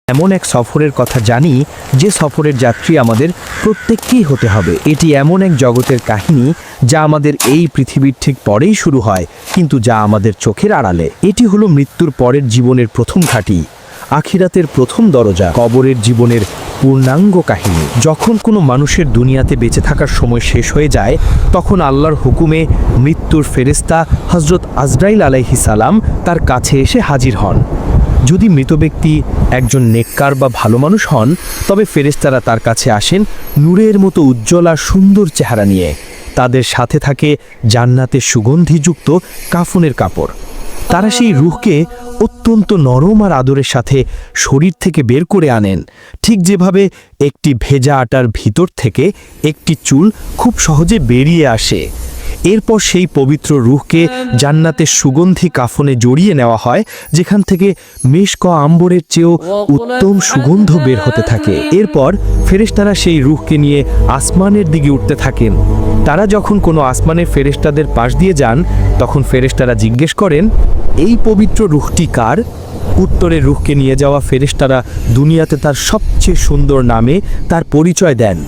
এমন এক সফরের কথা জানি যে সফরের যাত্রী আমাদের প্রত্যেককেই হতে হবে। এটি এমন এক জগতের কাহিনী যা আমাদের এই পৃথিবীর ঠিক পরেই শুরু হয়, কিন্তু যা আমাদের চোখের আড়ালে। এটি হলো মৃত্যুর পরের জীবনের প্রথম ঘাঁটি, আখিরাতের প্রথম দরজা, কবরের জীবনের পূর্ণাঙ্গ কাহিনী। যখন কোনো মানুষের দুনিয়াতে বেঁচে থাকার সময় শেষ হয়ে যায়, তখন আল্লাহর হুকুমে মৃত্যুর ফেরেশতা হযরত আজরাইল আলাইহিস সালাম তার কাছে এসে হাজির হন। যদি মৃত ব্যক্তি একজন নেককার বা ভালো মানুষ হন, তবে ফেরেশতারা তার কাছে আসেন নূরের মতো উজ্জ্বল আর সুন্দর চেহারা নিয়ে। তাদের সাথে থাকে জান্নাতের সুগন্ধিযুক্ত কাফনের কাপড়। তারা সেই রূহকে অত্যন্ত নরম আর আদরের সাথে শরীর থেকে বের করে আনেন, ঠিক যেভাবে একটি ভেজা আটার ভিতর থেকে একটি চুল খুব সহজে বেরিয়ে আসে। এরপর সেই পবিত্র রূহকে জান্নাতের সুগন্ধি কাফনে জড়িয়ে নেওয়া হয়, যেখান থেকে মিশক আম্বরের চেয়েও উত্তম সুগন্ধ বের হতে থাকে। এরপর ফেরেশতারা সেই রূহকে নিয়ে আসমানের দিকে উঠতে থাকেন। তারা যখন কোনো আসমানের ফেরেশতাদের পাশ দিয়ে যান, তখন ফেরেশতারা জিজ্ঞেস করেন, এই পবিত্র রূহটি কার? উত্তরে রূহকে নিয়ে যাওয়া ফেরেশতারা দুনিয়াতে তার সবচেয়ে সুন্দর নামে তার পরিচয় দেন।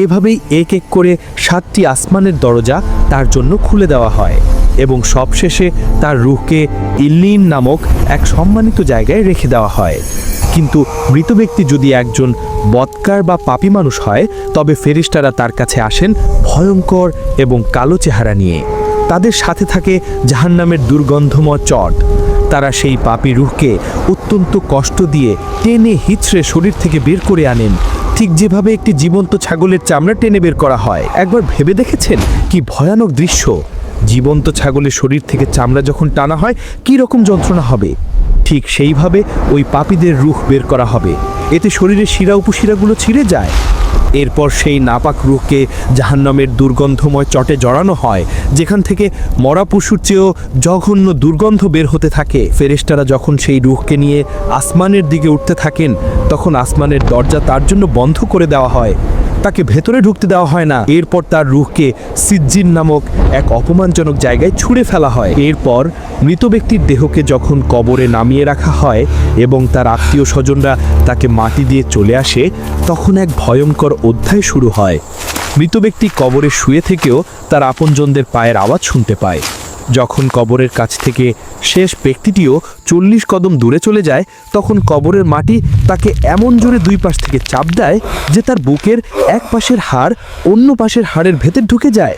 এভাবেই এক এক করে 7টি আসমানের দরজা তার জন্য খুলে দেওয়া হয় এবং সবশেষে তার রূহকে ইল্লিন নামক এক সম্মানিত জায়গায় রেখে দেওয়া হয়। কিন্তু মৃত ব্যক্তি যদি একজন বদকার বা পাপী মানুষ হয়, তবে ফেরেশতারা তার কাছে আসেন ভয়ঙ্কর এবং কালো চেহারা নিয়ে। তাদের সাথে থাকে জাহান্নামের দুর্গন্ধময় চট। তারা সেই পাপী রূহকে অত্যন্ত কষ্ট দিয়ে টেনে হিচড়ে শরীর থেকে বের করে আনেন, ঠিক যেভাবে একটি জীবন্ত ছাগলের চামড়া টেনে বের করা হয়। একবার ভেবে দেখেছেন কি ভয়ানক দৃশ্য? জীবন্ত ছাগলের শরীর থেকে চামড়া যখন টানা হয় কি রকম যন্ত্রণা হবে? ঠিক সেইভাবে ওই পাপীদের রূহ বের করা হবে। এতে শরীরের শিরা উপশিরাগুলো ছিঁড়ে যায়। এরপর সেই নাপাক রূহকে জাহান্নামের দুর্গন্ধময় চটে জড়ানো হয়, যেখান থেকে মরা পশুর চেয়েও জঘন্য দুর্গন্ধ বের হতে থাকে। ফেরেশতারা যখন সেই রূহকে নিয়ে আসমানের দিকে উঠতে থাকেন, তখন আসমানের দরজা তার জন্য বন্ধ করে দেওয়া হয়, তাকে ভেতরে ঢুকতে দেওয়া হয় না। এরপর তার রূহকে সিজ্জিন নামক এক অপমানজনক জায়গায় ছুঁড়ে ফেলা হয়। এরপর মৃত ব্যক্তির দেহকে যখন কবরে নামিয়ে রাখা হয় এবং তার আত্মীয় স্বজনরা তাকে মাটি দিয়ে চলে আসে, তখন এক ভয়ঙ্কর অধ্যায় শুরু হয়। মৃত ব্যক্তি কবরে শুয়ে থেকেও তার আপনজনদের পায়ের আওয়াজ শুনতে পায়। যখন কবরের কাছ থেকে শেষ ব্যক্তিটিও 40 কদম দূরে চলে যায়, তখন কবরের মাটি তাকে এমন জোরে দুই পাশ থেকে চাপ দেয় যে তার বুকের এক পাশের হাড় অন্য পাশের হাড়ের ভেতর ঢুকে যায়।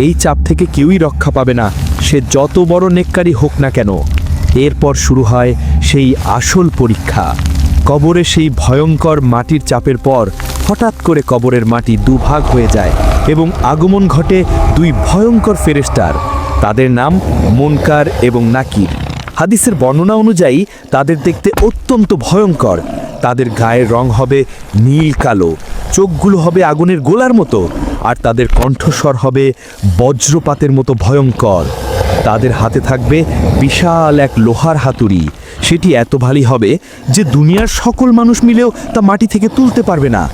এই চাপ থেকে কেউই রক্ষা পাবে না, সে যত বড় নেককারী হোক না কেন। এরপর শুরু হয় সেই আসল পরীক্ষা। কবরে সেই ভয়ঙ্কর মাটির চাপের পর হঠাৎ করে কবরের মাটি দুভাগ হয়ে যায় এবং আগমন ঘটে দুই ভয়ঙ্কর ফেরেশতার। তাদের নাম মুনকার এবং নাকির। হাদিসের বর্ণনা অনুযায়ী তাদের দেখতে অত্যন্ত ভয়ঙ্কর। তাদের গায়ের রং হবে নীল কালো, চোখগুলো হবে আগুনের গোলার মতো, আর তাদের কণ্ঠস্বর হবে বজ্রপাতের মতো ভয়ঙ্কর। তাদের হাতে থাকবে বিশাল এক লোহার হাতুড়ি। সেটি এত ভারী হবে যে দুনিয়ার সকল মানুষ মিলেও তা মাটি থেকে তুলতে পারবে না।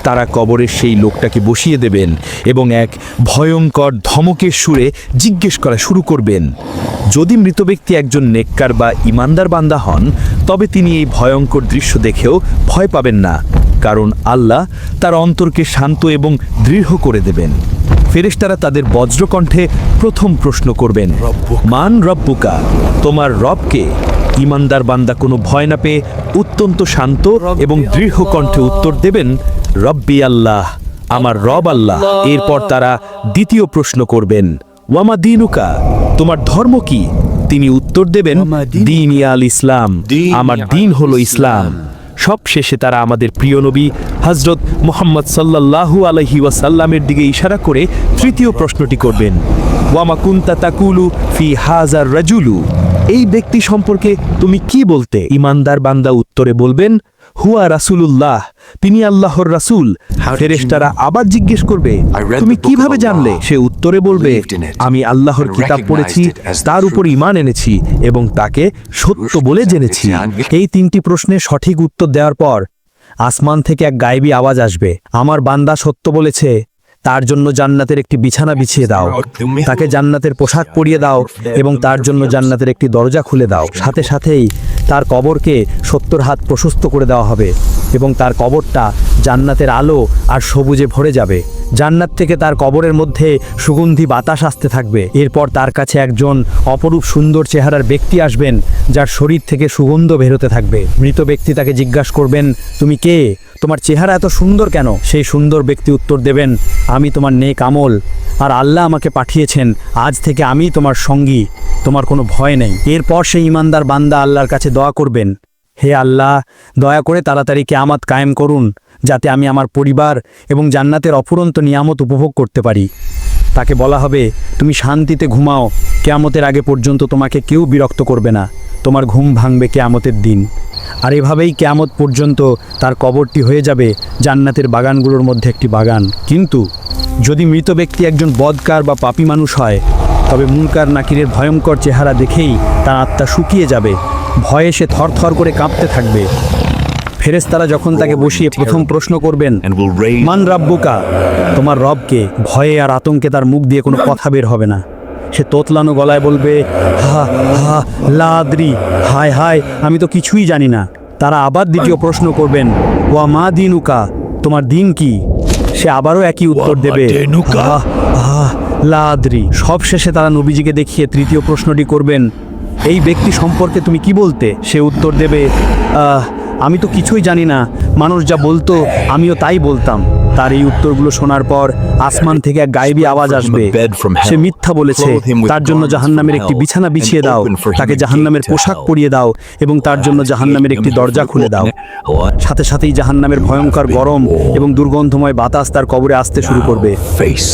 তারা কবরের সেই লোকটাকে বসিয়ে দেবেন এবং এক ভয়ঙ্কর ধমকের সুরে জিজ্ঞেস করা শুরু করবেন। যদি মৃত ব্যক্তি একজন নেককার বা ইমানদার বান্দা হন, তবে তিনি এই ভয়ঙ্কর দৃশ্য দেখেও ভয় পাবেন না, কারণ আল্লাহ তার অন্তরকে শান্ত এবং দৃঢ় করে দেবেন। ফেরেশতারা তাদের বজ্রকণ্ঠে প্রথম প্রশ্ন করবেন, মান রব্বুকা, তোমার রবকে? ইমানদার বান্দা কোনো ভয় না পেয়ে অত্যন্ত শান্ত এবং দৃঢ় কণ্ঠে উত্তর দেবেন, রব্বি আল্লাহ, আমার রব আল্লাহ। এরপর তারা দ্বিতীয় প্রশ্ন করবেন, ওয়ামা দিনুকা, তোমার ধর্ম কি? তিনি উত্তর দেবেন, দিন ইয়াল ইসলাম, আমার দিন হলো ইসলাম। সব শেষে তারা আমাদের প্রিয় নবী হযরত মুহাম্মদ সাল্লাল্লাহু আলাইহি ওয়াসাল্লামের দিকে ইশারা করে তৃতীয় প্রশ্নটি করবেন, ওয়ামা কুনতা তাকুলু ফি হাযার রাজুলু, এই ব্যক্তি সম্পর্কে তুমি কি বলতে? ইমানদার বান্দা উত্তরে বলবেন, হুয়া রাসূলুল্লাহ, তিনি আল্লাহর রাসূল। ফেরেশতারা আবার জিজ্ঞেস করবে, তুমি কিভাবে জানলে? সে উত্তরে বলবে, আমি আল্লাহর কিতাব পড়েছি, তার উপর ঈমান এনেছি এবং তাকে সত্য বলে জেনেছি। এই 3টি প্রশ্নের সঠিক উত্তর দেওয়ার পর আসমান থেকে এক গায়েবী আওয়াজ আসবে, আমার বান্দা সত্য বলেছে, তার জন্য জান্নাতের একটি বিছানা বিছিয়ে দাও, তাকে জান্নাতের পোশাক পরিয়ে দাও এবং তার জন্য জান্নাতের একটি দরজা খুলে দাও। সাথে সাথেই তার কবরকে 70 হাত প্রশস্ত করে দেওয়া হবে এবং তার কবরটা জান্নাতের আলো আর সবুজে ভরে যাবে। জান্নাত থেকে তার কবরের মধ্যে সুগন্ধি বাতাস আসতে থাকবে। এরপর তার কাছে একজন অপরূপ সুন্দর চেহারার ব্যক্তি আসবেন, যার শরীর থেকে সুগন্ধ বেরোতে থাকবে। মৃত ব্যক্তি তাকে জিজ্ঞাসা করবেন, তুমি কে? তোমার চেহারা এত সুন্দর কেন? সেই সুন্দর ব্যক্তি উত্তর দেবেন, আমি তোমার নেক আমল, আর আল্লাহ আমাকে পাঠিয়েছেন, আজ থেকে আমি তোমার সঙ্গী, তোমার কোনো ভয় নেই। এরপর সেই ইমানদার বান্দা আল্লাহর কাছে দোয়া করবেন, হে আল্লাহ, দয়া করে তাড়াতাড়ি কিয়ামত কায়েম করুন, যাতে আমি আমার পরিবার এবং জান্নাতের অফুরন্ত নিয়ামত উপভোগ করতে পারি। তাকে বলা হবে, তুমি শান্তিতে ঘুমাও, কিয়ামতের আগে পর্যন্ত তোমাকে কেউ বিরক্ত করবে না, তোমার ঘুম ভাঙবে কিয়ামতের দিন। আর এভাবেই কিয়ামত পর্যন্ত তার কবরটি হয়ে যাবে জান্নাতের বাগানগুলোর মধ্যে একটি বাগান। কিন্তু যদি মৃত ব্যক্তি একজন বদকার বা পাপী মানুষ হয়, তবে মুনকার নাকিরের ভয়ঙ্কর চেহারা দেখেই তার আত্মা শুকিয়ে যাবে, ভয়ে সে থরথর করে কাঁপতে থাকবে। ফেরেশতারা যখন তাকে বসিয়ে প্রথম প্রশ্ন করবেন, মান রাব্বুকা, তোমার রবকে, ভয়ে আর আতঙ্কে তার মুখ দিয়ে কোনো কথা বের হবে না। সে তোতলানো গলায় বলবে, হা হা লা আদরি, হায় হায়, আমি তো কিছুই জানি না। তারা আবার দ্বিতীয় প্রশ্ন করবেন, ওয়া মা দিনুকা, তোমার দিন কি? সে আবারও একই উত্তর দেবে, হা হা লা আদরি। সবশেষে তারা নবীজিকে দেখিয়ে তৃতীয় প্রশ্নটি করবেন, এই ব্যক্তি সম্পর্কে তুমি কি বলতে? সে উত্তর দেবে, আমি তো কিছুই জানি না, মানুষ যা বলতো আমিও তাই বলতাম। তার এই উত্তরগুলো শোনার পর আসমান থেকে এক গায়েবী আওয়াজ আসবে, সে মিথ্যা বলেছে, তার জন্য জাহান্নামের একটি বিছানা বিছিয়ে দাও, তাকে জাহান্নামের পোশাক পরিয়ে দাও এবং তার জন্য জাহান্নামের একটি দরজা খুলে দাও। সাথে সাথেই জাহান্নামের ভয়ঙ্কর গরম এবং দুর্গন্ধময় বাতাস তার কবরে আসতে শুরু করবে।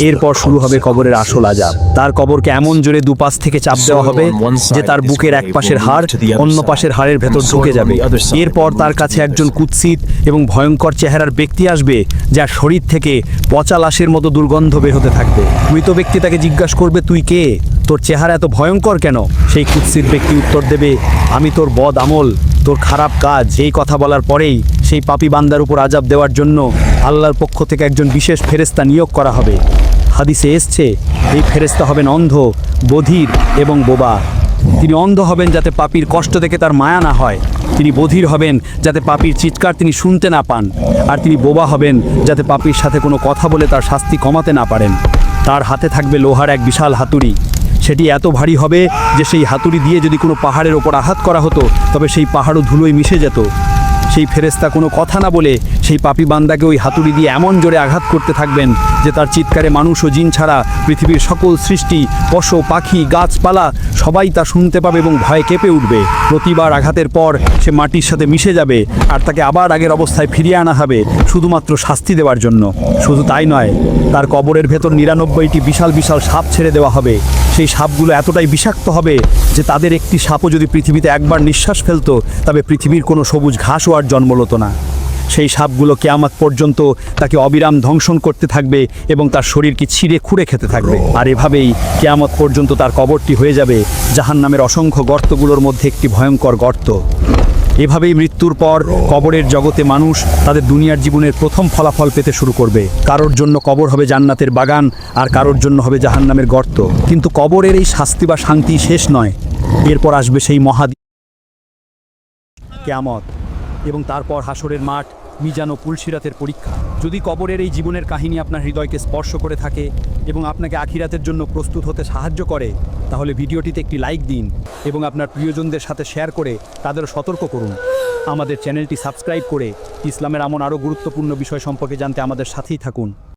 এরপর শুরু হবে কবরের আসল আযাব। তার কবরকে এমন জোরে দুপাশ থেকে চাপ দেওয়া হবে যে তার বুকের এক পাশের হাড় অন্য পাশের হাড়ের ভেতর ঢুকে যাবে। এরপর তার কাছে একজন কুৎসিত এবং ভয়ঙ্কর চেহারার ব্যক্তি আসবে, যার শরীর থেকে পচা লাশের মতো দুর্গন্ধ বের হতে থাকবে। মৃত ব্যক্তি তাকে জিজ্ঞাসা করবে, তুই কে? তোর চেহারা এত ভয়ঙ্কর কেন? সেই কুৎসিত ব্যক্তি উত্তর দেবে, আমি তোর বদ আমল, তোর খারাপ কাজ। এই কথা বলার পরেই সেই পাপী বান্দার উপর আযাব দেওয়ার জন্য আল্লাহর পক্ষ থেকে একজন বিশেষ ফেরেশতা নিয়োগ করা হবে। হাদিসে এসছে, এই ফেরেশতা হবেন অন্ধ, বধির এবং বোবা। তিনি অন্ধ হবেন যাতে পাপীর কষ্ট থেকে তার মায়া না হয়, তিনি বধির হবেন যাতে পাপীর চিৎকার তিনি শুনতে না পান, আর তিনি বোবা হবেন যাতে পাপীর সাথে কোনো কথা বলে তার শাস্তি কমাতে না পারেন। তার হাতে থাকবে লোহার এক বিশাল হাতুড়ি, সেটি এত ভারী হবে যে সেই হাতুড়ি দিয়ে যদি কোনো পাহাড়ের ওপর আঘাত করা হতো তবে সেই পাহাড়ও ধুলোয় মিশে যেত। সেই ফেরেশতা কোনো কথা না বলে সেই পাপী বান্দাকে ওই হাতুড়ি দিয়ে এমন জোরে আঘাত করতে থাকবেন যে তার চিৎকারে মানুষ ও জিন ছাড়া পৃথিবীর সকল সৃষ্টি, পশু পাখি গাছপালা সবাই তা শুনতে পাবে এবং ভয়ে কেঁপে উঠবে। প্রতিবার আঘাতের পর সে মাটির সাথে মিশে যাবে আর তাকে আবার আগের অবস্থায় ফিরিয়ে আনা হবে শুধুমাত্র শাস্তি দেওয়ার জন্য। শুধু তাই নয়, তার কবরের ভেতর 99টি বিশাল বিশাল সাপ ছেড়ে দেওয়া হবে। সেই সাপগুলো এতটাই বিষাক্ত হবে যে তাদের একটি সাপও যদি পৃথিবীতে একবার নিঃশ্বাস ফেলতো তবে পৃথিবীর কোনো সবুজ ঘাসও আর জন্ম হতো না। সেই সাপগুলো কিয়ামত পর্যন্ত তাকে অবিরাম ধ্বংসন করতে থাকবে এবং তার শরীরকে ছিঁড়ে খুঁড়ে খেতে থাকবে। আর এভাবেই কিয়ামত পর্যন্ত তার কবরটি হয়ে যাবে জাহান্নামের অসংখ্য গর্তগুলোর মধ্যে একটি ভয়ঙ্কর গর্ত। এভাবেই মৃত্যুর পর কবরের জগতে মানুষ তাদের দুনিয়ার জীবনের প্রথম ফলাফল পেতে শুরু করবে। কারোর জন্য কবর হবে জান্নাতের বাগান আর কারোর জন্য হবে জাহান্নামের গর্ত। কিন্তু কবরের এই শাস্তি বা শান্তি শেষ নয়, এরপর আসবে সেই কিয়ামত এবং তারপর হাসরের মাঠ, মিজান ও পুলসিরাতের পরীক্ষা। যদি কবরের এই জীবনের কাহিনী আপনার হৃদয়কে স্পর্শ করে থাকে এবং আপনাকে আখিরাতের জন্য প্রস্তুত হতে সাহায্য করে, তাহলে ভিডিওটিতে একটি লাইক দিন এবং আপনার প্রিয়জনদের সাথে শেয়ার করে তাদেরও সতর্ক করুন। আমাদের চ্যানেলটি সাবস্ক্রাইব করে ইসলামের এমন আরও গুরুত্বপূর্ণ বিষয় সম্পর্কে জানতে আমাদের সাথেই থাকুন।